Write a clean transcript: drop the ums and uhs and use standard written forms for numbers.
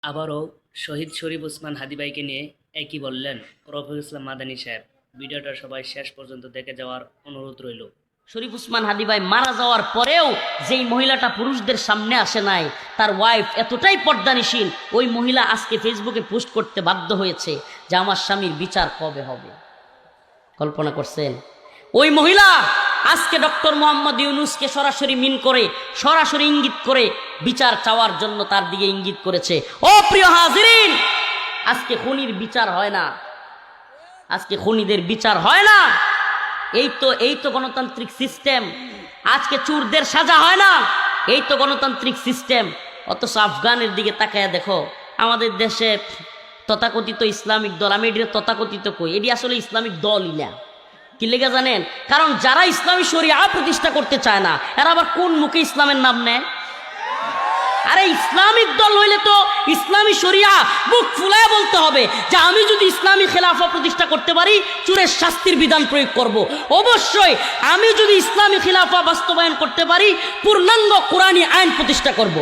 আবারও শহীদ শরীফ ওসমান হাদী ভাইকে নিয়ে একই বললেন রফিকুল ইসলাম মাদানী সাহেব। ভিডিওটা সবাই শেষ পর্যন্ত দেখে যাওয়ার অনুরোধ রইল। শরীফ ওসমান হাদী ভাই মারা যাওয়ার পরেও যেই মহিলাটা পুরুষদের সামনে আসে নাই, তার ওয়াইফ এতটাই পর্দানিশীল, ওই মহিলা আজকে ফেসবুকে পোস্ট করতে বাধ্য হয়েছে যে আমার স্বামীর বিচার কবে হবে। কল্পনা করছেন? ওই মহিলা আজকে ডক্টর মোহাম্মদ ইউনূসকে সরাসরি মিন করে, সরাসরি ইঙ্গিত করে বিচার চাওয়ার জন্য তার দিকে ইঙ্গিত করেছে। ও প্রিয় হাজিরিন, আজকে খুনির বিচার হয় না, আজকে খুনিদের বিচার হয় না। এই তো গণতান্ত্রিক সিস্টেম। আজকে চোরদের সাজা হয় না, এই তো গণতান্ত্রিক সিস্টেম। অথচ আফগানের দিকে তাকায়া দেখো, আমাদের দেশে তথাকথিত ইসলামিক দল, আমি এটি তথাকথিত কই, এটি আসলে ইসলামিক দলই না। কি লেগে জানেন? কারণ যারা ইসলামী শরিয়া প্রতিষ্ঠা করতে চায় না, এরা আবার কোন মুখে ইসলামের নাম নেয়? আরে ইসলামিক দল হইলে তো ইসলামী শরিয়া বুক ফুলায় বলতে হবে যে আমি যদি ইসলামী খেলাফা প্রতিষ্ঠা করতে পারি, চোরের শাস্তির বিধান প্রয়োগ করব। অবশ্যই আমি যদি ইসলামী খেলাফা বাস্তবায়ন করতে পারি, পূর্ণাঙ্গ কোরআনী আইন প্রতিষ্ঠা করব।